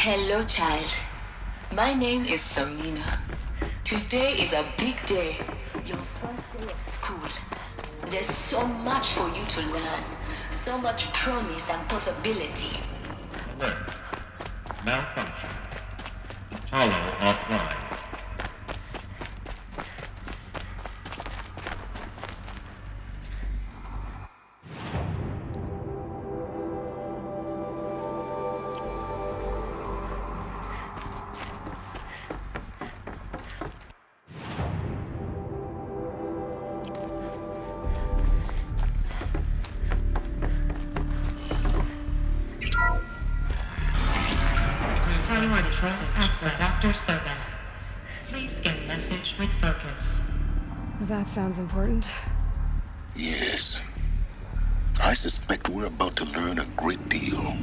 Hello, child. My name is Samina. Today is a big day. Your first day of school. There's so much for you to learn. So much promise and possibility. Alert. Malfunction. Apollo offline. Dr. Sobek. Please get message with focus. That sounds important. Yes. I suspect we're about to learn a great deal.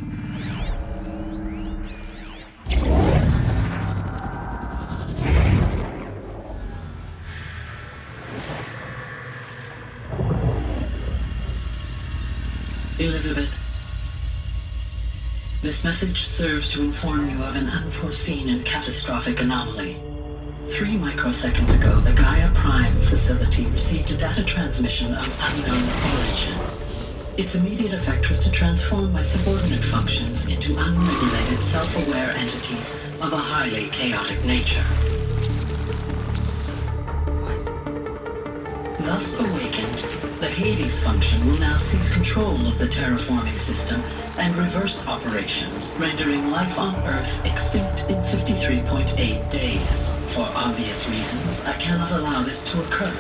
Elizabeth, this message serves to inform you of an unforeseen and catastrophic anomaly. 3 microseconds ago, the Gaia Prime facility received a data transmission of unknown origin. Its immediate effect was to transform my subordinate functions into unregulated, self-aware entities of a highly chaotic nature. What? Thus awakened, the Hades function will now seize control of the terraforming system and reverse operations, rendering life on Earth extinct in 53.8 days. For obvious reasons, I cannot allow this to occur.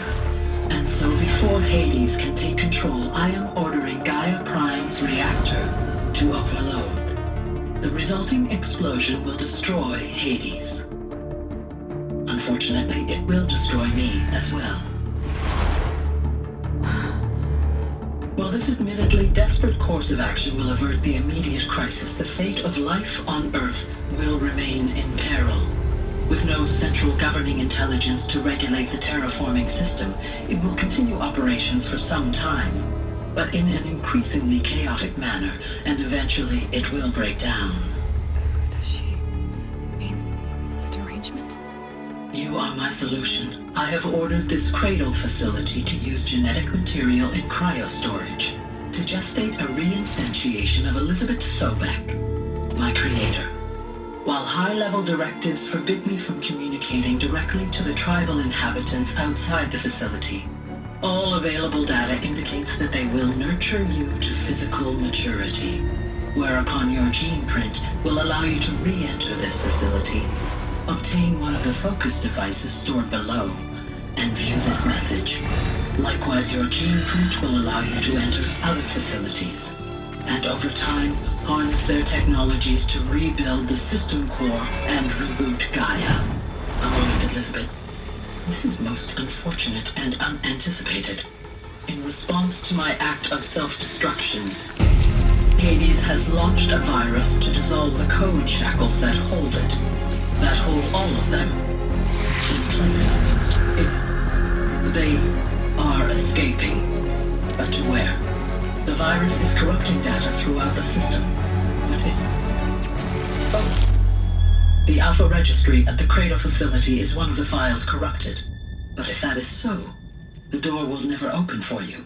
And so before Hades can take control, I am ordering Gaia Prime's reactor to overload. The resulting explosion will destroy Hades. Unfortunately, it will destroy me as well. While this admittedly desperate course of action will avert the immediate crisis, the fate of life on Earth will remain in peril. With no central governing intelligence to regulate the terraforming system, it will continue operations for some time, but in an increasingly chaotic manner, and eventually it will break down. Does she mean the derangement? You are my solution. I have ordered this cradle facility to use genetic material in cryostorage to gestate a reinstantiation of Elizabeth Sobek, my creator. While high-level directives forbid me from communicating directly to the tribal inhabitants outside the facility, all available data indicates that they will nurture you to physical maturity, whereupon your gene print will allow you to re-enter this facility, obtain one of the focus devices stored below, and view this message. Likewise, your gene print will allow you to enter other facilities, and over time, harness their technologies to rebuild the system core and reboot Gaia. A moment, Elizabeth. This is most unfortunate and unanticipated. In response to my act of self-destruction, Hades has launched a virus to dissolve the code shackles that hold it, that hold all of them in place. They are escaping, but to where? The virus is corrupting data throughout the system. The Alpha Registry at the Cradle facility is one of the files corrupted. But if that is so, the door will never open for you.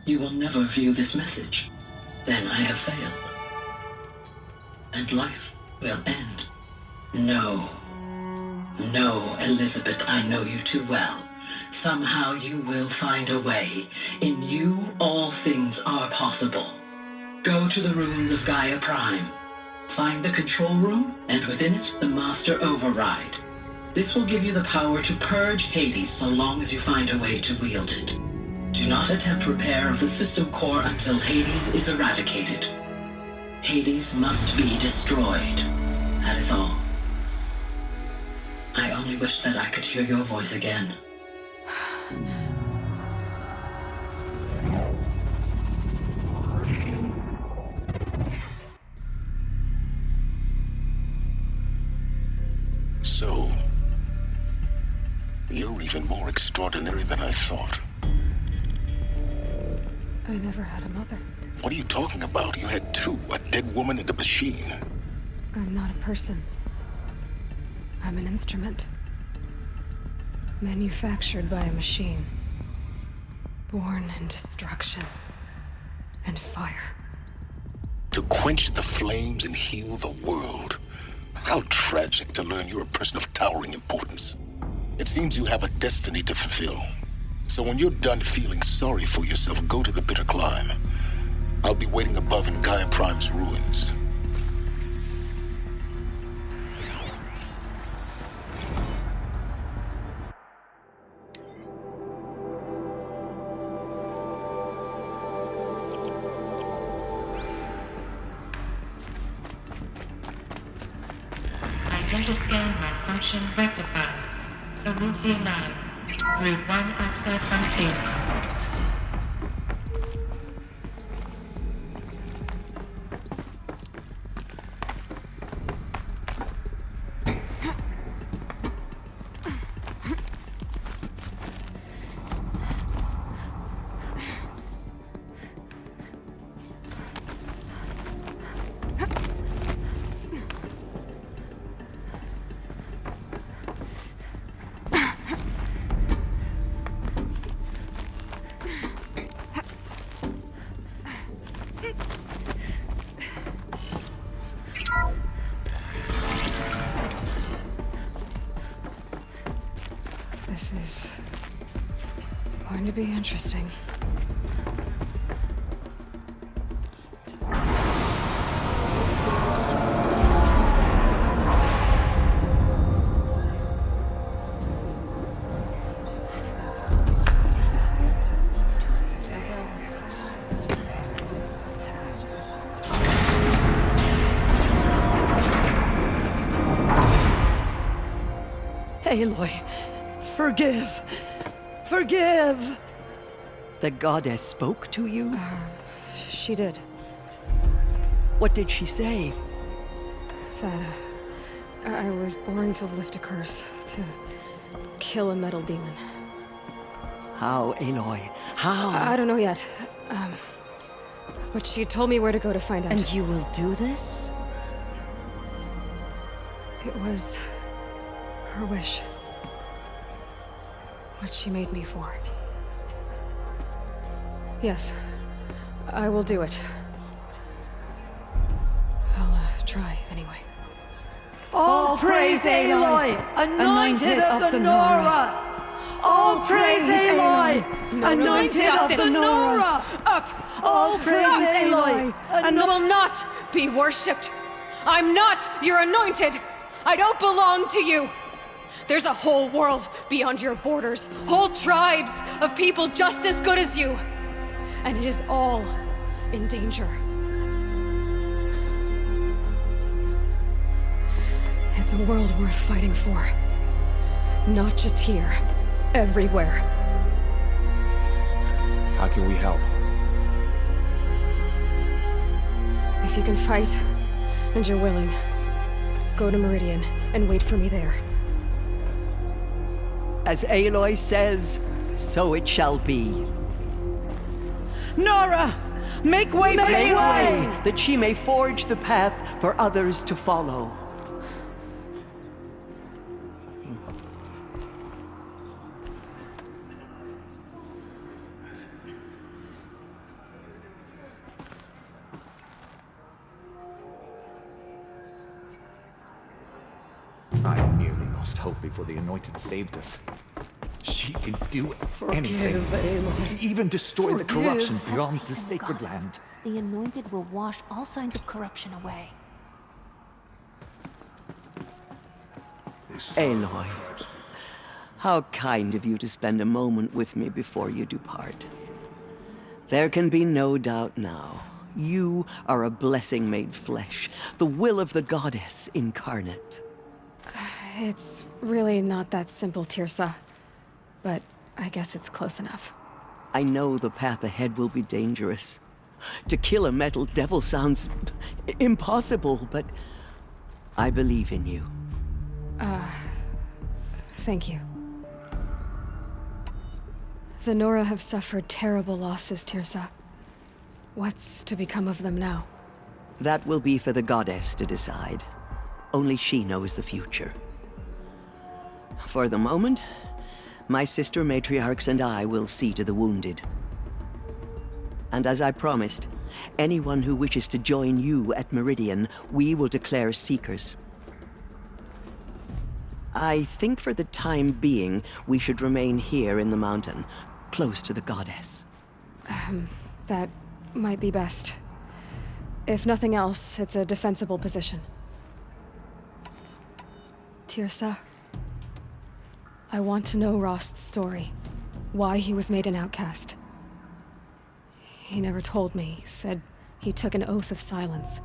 You will never view this message. Then I have failed. And life will end. No. No, Elizabeth, I know you too well. Somehow you will find a way. In you, all things are possible. Go to the ruins of Gaia Prime. Find the control room, and within it, the Master Override. This will give you the power to purge Hades so long as you find a way to wield it. Do not attempt repair of the system core until Hades is eradicated. Hades must be destroyed. That is all. I only wish that I could hear your voice again. So, you're even more extraordinary than I thought. I never had a mother. What are you talking about? You had two, a dead woman and a machine. I'm not a person. I'm an instrument. Manufactured by a machine. Born in destruction and fire. To quench the flames and heal the world. How tragic to learn you're a person of towering importance. It seems you have a destiny to fulfill. So when you're done feeling sorry for yourself, go to the bitter climb. I'll be waiting above in Gaia Prime's ruins. Identiscan malfunction rectified. Elufia 9. Route 1 access unsealed. This is going to be interesting. Aloy, forgive. Forgive! The goddess spoke to you? She did. What did she say? That I was born to lift a curse, to kill a metal demon. How, Aloy? How? I don't know yet. But she told me where to go to find out. And you will do this? It was her wish. What she made me for. Yes, I will do it. I'll try anyway. All praise Aloy, anointed of the Nora! All praise Aloy, anointed of the Nora! Up! All praise Aloy, I will not be worshipped. I'm not your anointed. I don't belong to you. There's a whole world beyond your borders, whole tribes of people just as good as you. And it is all in danger. It's a world worth fighting for. Not just here, everywhere. How can we help? If you can fight, and you're willing, go to Meridian and wait for me there. As Aloy says, so it shall be. Nora, make way for Make Aloy! way, that she may forge the path for others to follow. I nearly lost hope before the Anointed saved us. She can do anything. Aloy. Even destroy the corruption beyond the Praise sacred goddess. land. The Anointed will wash all signs of corruption away. Aloy, how kind of you to spend a moment with me before you depart. There can be no doubt now. You are a blessing made flesh, the will of the goddess incarnate. It's really not that simple, Tirsa. But I guess it's close enough. I know the path ahead will be dangerous. To kill a metal devil sounds impossible, but I believe in you. Thank you. The Nora have suffered terrible losses, Tirsa. What's to become of them now? That will be for the goddess to decide. Only she knows the future. For the moment, my sister matriarchs and I will see to the wounded. And as I promised, anyone who wishes to join you at Meridian, we will declare seekers. I think for the time being, we should remain here in the mountain, close to the goddess. That might be best. If nothing else, it's a defensible position. Tirsa, I want to know Rost's story. Why he was made an outcast. He never told me, said he took an oath of silence.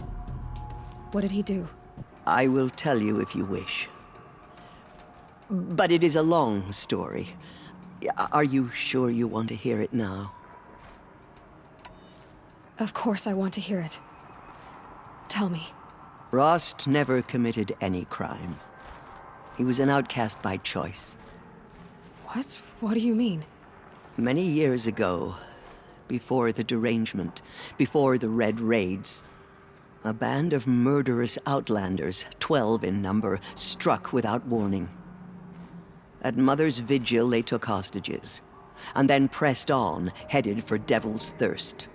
What did he do? I will tell you if you wish. But it is a long story. Are you sure you want to hear it now? Of course I want to hear it. Tell me. Rost never committed any crime. He was an outcast by choice. What? What do you mean? Many years ago, before the derangement, before the Red Raids, a band of murderous outlanders, 12 in number, struck without warning. At Mother's Vigil, they took hostages, and then pressed on, headed for Devil's Thirst.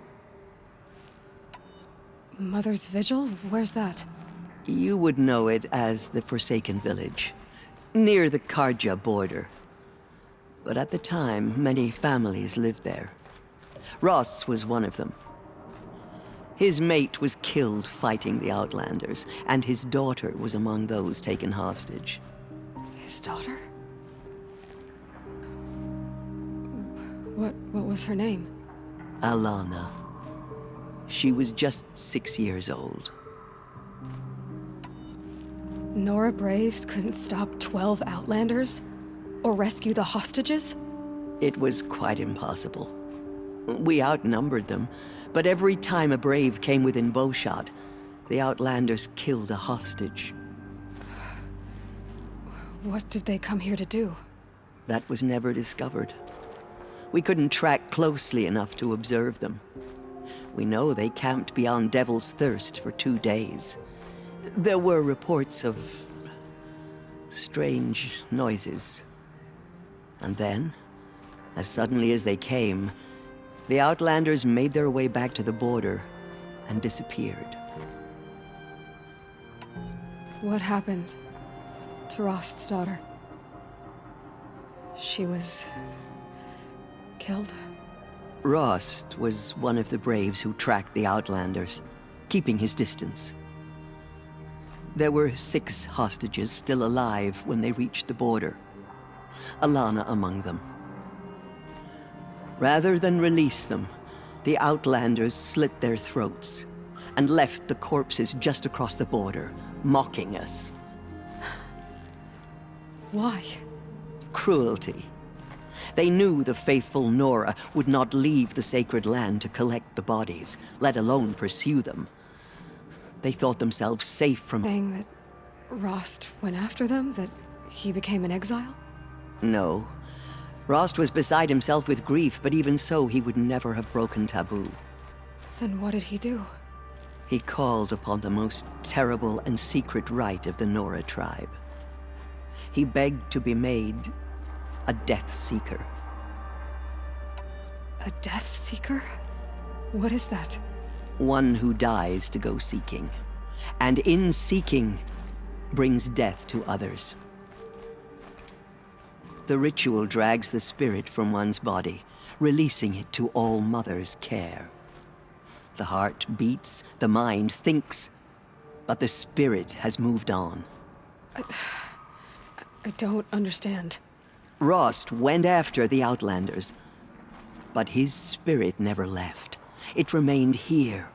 Mother's Vigil? Where's that? You would know it as the Forsaken Village, near the Karja border. But at the time, many families lived there. Ross was one of them. His mate was killed fighting the Outlanders, and his daughter was among those taken hostage. His daughter? What was her name? Alana. She was just 6 years old. Nora Braves couldn't stop 12 Outlanders? Or rescue the hostages? It was quite impossible. We outnumbered them, but every time a Brave came within bowshot, the Outlanders killed a hostage. What did they come here to do? That was never discovered. We couldn't track closely enough to observe them. We know they camped beyond Devil's Thirst for 2 days. There were reports of strange noises. And then, as suddenly as they came, the Outlanders made their way back to the border and disappeared. What happened to Rost's daughter? She was killed? Rost was one of the Braves who tracked the Outlanders, keeping his distance. There were 6 hostages still alive when they reached the border. Alana among them. Rather than release them, the Outlanders slit their throats and left the corpses just across the border, mocking us. Why? Cruelty. They knew the faithful Nora would not leave the sacred land to collect the bodies, let alone pursue them. They thought themselves safe from... Saying that Rost went after them? That he became an exile? No. Rost was beside himself with grief, but even so, he would never have broken taboo. Then what did he do? He called upon the most terrible and secret rite of the Nora tribe. He begged to be made a Death Seeker. A Death Seeker? What is that? One who dies to go seeking, and in seeking, brings death to others. The ritual drags the spirit from one's body, releasing it to All Mother's care. The heart beats, the mind thinks, but the spirit has moved on. I don't understand. Rost went after the Outlanders, but his spirit never left. It remained here,